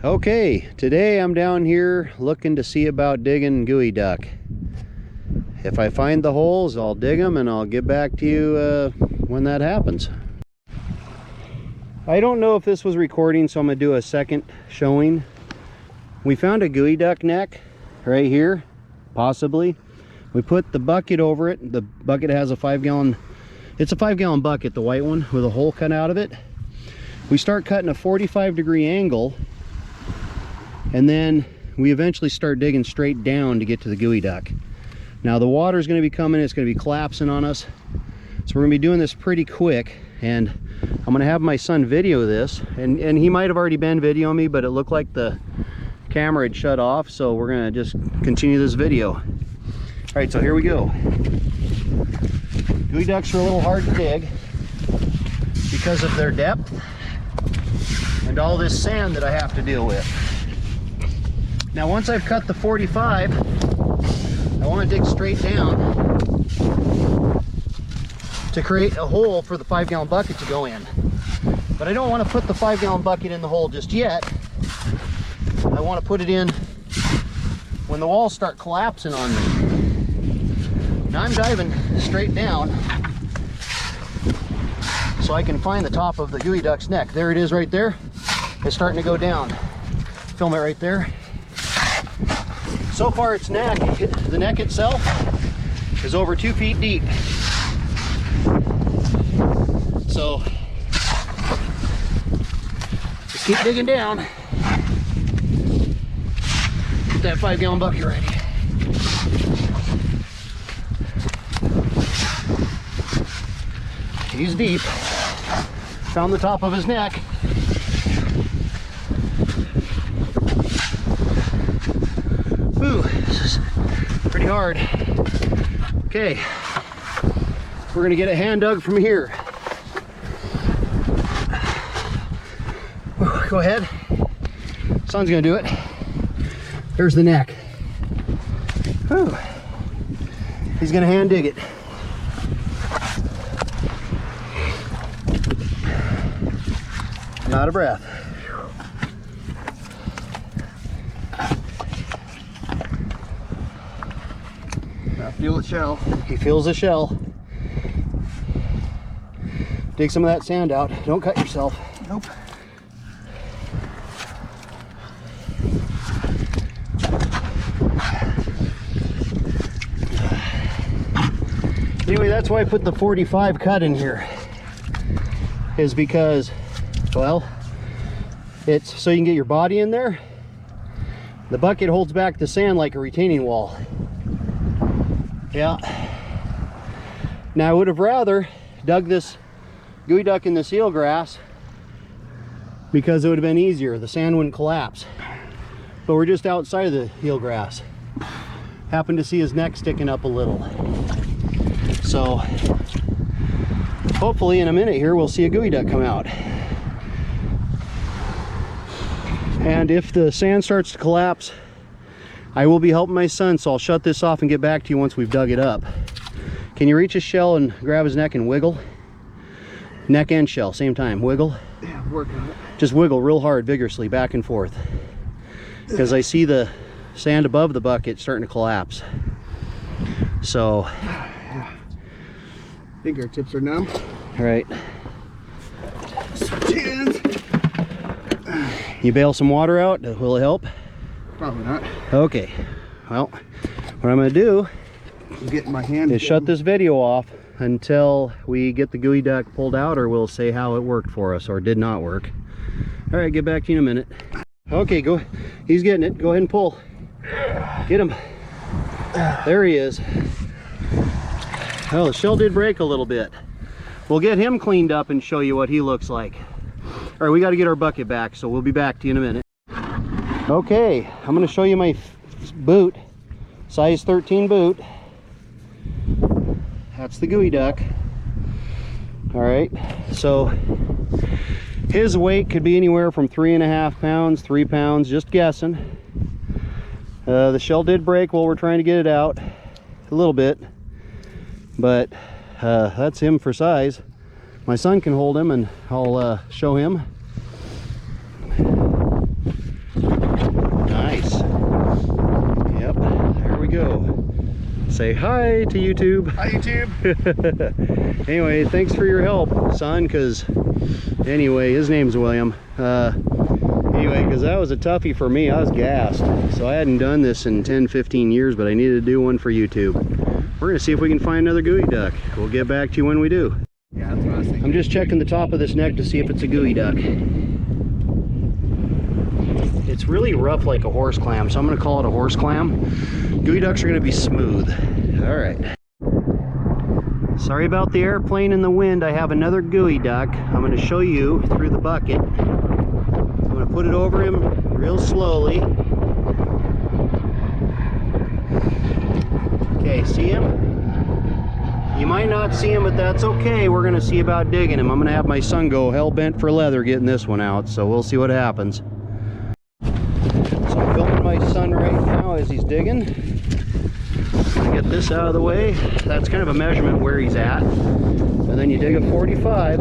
Okay, today I'm down here looking to see about digging geoduck. If I find the holes, I'll dig them and I'll get back to you when that happens. I don't know if this was recording, so I'm going to do a second showing. We found a geoduck neck right here, possibly. We put the bucket over it. The bucket has a 5-gallon, it's a 5-gallon bucket, the white one, with a hole cut out of it. We start cutting a 45-degree angle, and then we eventually start digging straight down to get to the geoduck. Now the water is going to be coming, it's going to be collapsing on us, so we're going to be doing this pretty quick. And I'm going to have my son video this, and he might have already been videoing me, but it looked like the camera had shut off, so we're going to just continue this video. All right, so here we go. Geoducks are a little hard to dig because of their depth and all this sand that I have to deal with. Now once I've cut the 45, I want to dig straight down to create a hole for the 5-gallon bucket to go in. But I don't want to put the 5-gallon bucket in the hole just yet. I want to put it in when the walls start collapsing on me. Now I'm diving straight down so I can find the top of the geoduck's neck. There it is right there. It's starting to go down. Film it right there. So far its neck, the neck itself is over 2 feet deep. So just keep digging down. Get that 5-gallon bucket ready. He's deep. Found the top of his neck. Ooh, this is pretty hard. Okay, we're gonna get a hand dug from here. Go ahead. Son's gonna do it. There's the neck. Whew. He's gonna hand dig it. I'm out of breath. I feel the shell. He feels the shell. Dig some of that sand out. Don't cut yourself. Nope. Anyway, that's why I put the 45 cut in here, is because, well, it's so you can get your body in there. The bucket holds back the sand like a retaining wall. Yeah. Now I would have rather dug this geoduck in the eelgrass because it would have been easier. The sand wouldn't collapse. But we're just outside of the eelgrass. Happened to see his neck sticking up a little. So hopefully in a minute here we'll see a geoduck come out. And if the sand starts to collapse, I will be helping my son, so I'll shut this off and get back to you once we've dug it up. Can you reach his shell and grab his neck and wiggle? Neck and shell, same time. Wiggle. Yeah, I'm working on it. Just wiggle real hard, vigorously, back and forth. Because I see the sand above the bucket starting to collapse. So fingertips are numb. All right. Switch hands. You bail some water out, will it help? Probably not. Okay. Well, what I'm going to do I'm getting my hand is shut this video off until we get the geoduck pulled out, or we'll say how it worked for us or did not work. All right, get back to you in a minute. Okay, go. He's getting it. Go ahead and pull. Get him. There he is. Oh, the shell did break a little bit. We'll get him cleaned up and show you what he looks like. All right, we got to get our bucket back, so we'll be back to you in a minute. Okay, I'm going to show you my boot, size 13 boot. That's the geoduck. All right, so his weight could be anywhere from 3.5 pounds, 3 pounds, just guessing. The shell did break while we're trying to get it out a little bit, but that's him for size. My son can hold him and I'll show him. Say hi to YouTube. Hi, YouTube. Anyway, thanks for your help, son, because anyway, his name's William. Anyway, because that was a toughie for me. I was gassed. So I hadn't done this in 10-15 years, but I needed to do one for YouTube. We're going to see if we can find another geoduck. We'll get back to you when we do. Yeah, that's what I was thinking. I'm just checking the top of this neck to see if it's a geoduck. It's really rough like a horse clam, so I'm going to call it a horse clam. Geoducks are going to be smooth. All right. Sorry about the airplane and the wind. I have another geoduck. I'm going to show you through the bucket. I'm going to put it over him real slowly. Okay, see him? You might not see him, but that's okay. We're going to see about digging him. I'm going to have my son go hell-bent for leather getting this one out, so we'll see what happens. So I'm filming my son right now as he's digging. I'm going to get this out of the way. That's kind of a measurement where he's at. And then you dig a 45.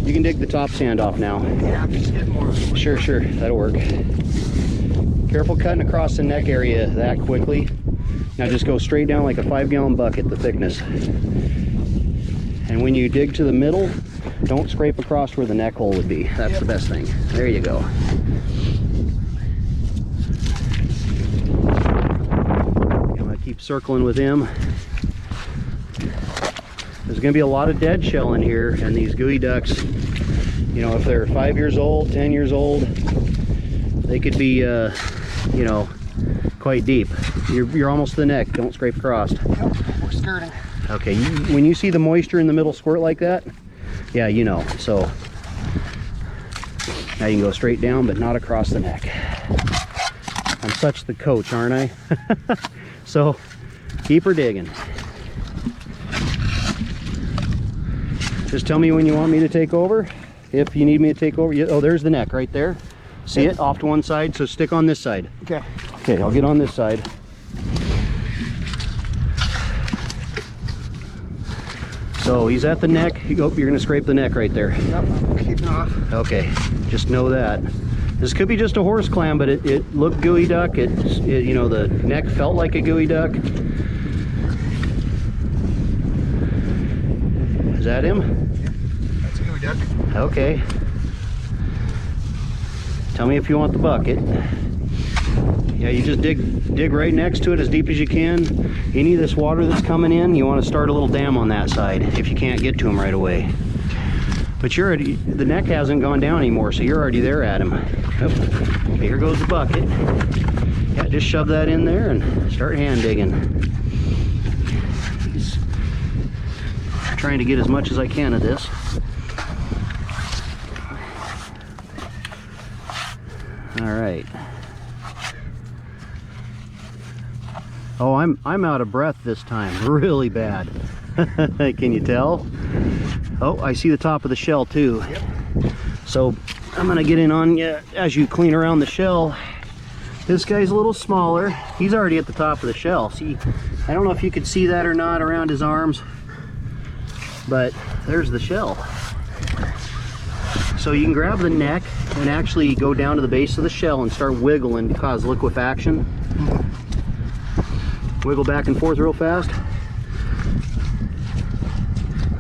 You can dig the top sand off now. Yeah, just get more. Sure, that'll work. Careful cutting across the neck area that quickly. Now just go straight down like a 5-gallon bucket, the thickness. And when you dig to the middle, don't scrape across where the neck hole would be. That's the best thing. There you go. I'm gonna keep circling with him. There's gonna be a lot of dead shell in here, and these geoducks, you know, if they're 5 years old, 10 years old, they could be, you know, quite deep. You're almost to the neck. Don't scrape across. Yep, we're skirting. Okay, when you see the moisture in the middle squirt like that, yeah, you know. So now you can go straight down, but not across the neck. I'm such the coach, aren't I? So keep her digging. Just tell me when you want me to take over. If you need me to take over. Oh, there's the neck right there. See it off to one side, so stick on this side. Okay. Okay, I'll get on this side. So he's at the neck. You're gonna scrape the neck right there. Yep, I'm keeping off. Okay, just know that. This could be just a horse clam, but it looked geoduck. You know, the neck felt like a geoduck. Is that him? That's a geoduck. Okay. Tell me if you want the bucket. Yeah, you just dig right next to it as deep as you can. Any of this water that's coming in, you want to start a little dam on that side if you can't get to him right away. But you're already, the neck hasn't gone down anymore, so you're already there at him. Oh, here goes the bucket. Yeah, just shove that in there and start hand digging. He's trying to get as much as I can of this. All right. Oh, I'm out of breath this time, really bad. Can you tell? Oh, I see the top of the shell too. Yep. So I'm gonna get in on you as you clean around the shell. This guy's a little smaller. He's already at the top of the shell. See, I don't know if you could see that or not around his arms, but there's the shell. So you can grab the neck and actually go down to the base of the shell and start wiggling to cause liquefaction. Wiggle back and forth real fast.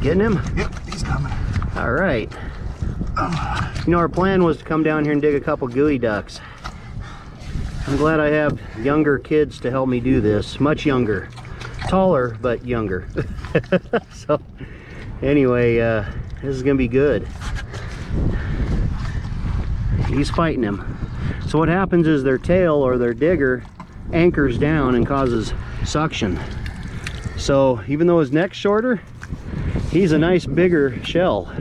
Getting him? Yep, he's coming. All right. You know, our plan was to come down here and dig a couple geoducks. I'm glad I have younger kids to help me do this. Much younger. Taller, but younger. So, anyway, this is gonna be good. He's fighting him. So what happens is their tail or their digger anchors down and causes suction. So even though his neck's shorter, he's a nice bigger shell.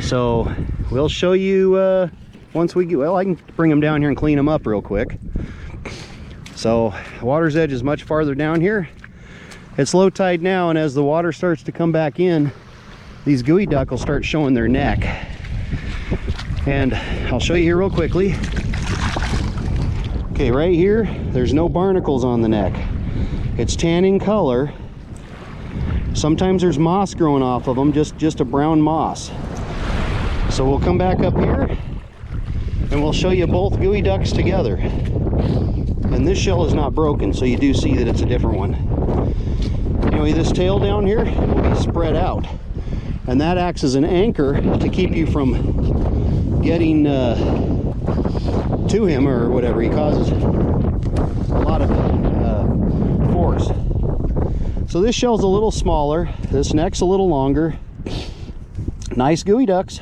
So we'll show you once we get, well, I can bring him down here and clean him up real quick. So water's edge is much farther down here. It's low tide now, and as the water starts to come back in, these geoduck will start showing their neck. And I'll show you here real quickly. Okay, right here, there's no barnacles on the neck. It's tan in color. Sometimes there's moss growing off of them, just a brown moss. So we'll come back up here and we'll show you both geoducks together. And this shell is not broken, so you do see that it's a different one. Anyway, this tail down here will be spread out, and that acts as an anchor to keep you from getting to him or whatever. He causes a lot of force. So this shell's a little smaller, this neck's a little longer. Nice geoducks.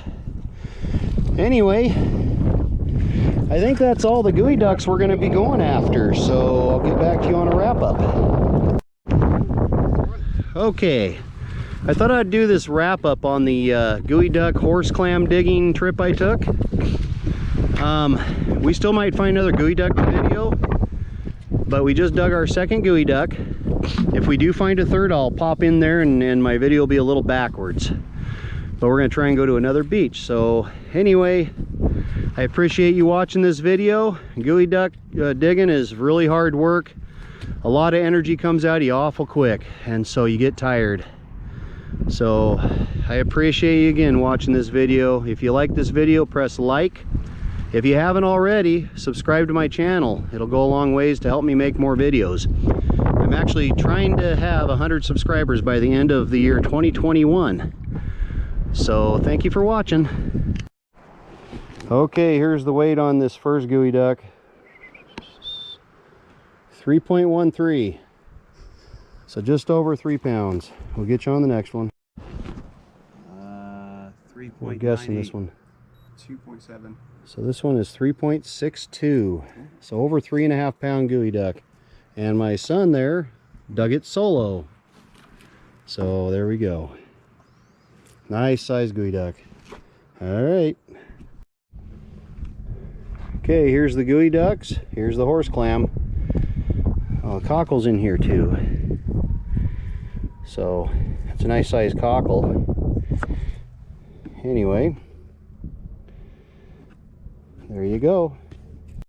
Anyway, I think that's all the geoducks we're going to be going after, so I'll get back to you on a wrap up. Okay, I thought I'd do this wrap up on the geoduck horse clam digging trip I took. We still might find another geoduck video, but we just dug our second geoduck. If we do find a third, I'll pop in there and my video will be a little backwards. But we're going to try and go to another beach. So anyway, I appreciate you watching this video. Geoduck digging is really hard work. A lot of energy comes out of you awful quick, and so you get tired. So I appreciate you again watching this video. If you like this video, press like. If you haven't already, subscribe to my channel. It'll go a long ways to help me make more videos. I'm actually trying to have 100 subscribers by the end of the year 2021. So thank you for watching. Okay, here's the weight on this first geoduck. 3.13. So just over 3 pounds. We'll get you on the next one. 3.98. We're guessing this one. 2.7. So this one is 3.62. So over 3.5 pound geoduck. And my son there dug it solo. So there we go. Nice size geoduck. All right. Okay, here's the geoducks. Here's the horse clam. Oh, the cockle's in here too. So it's a nice size cockle. Anyway, there you go.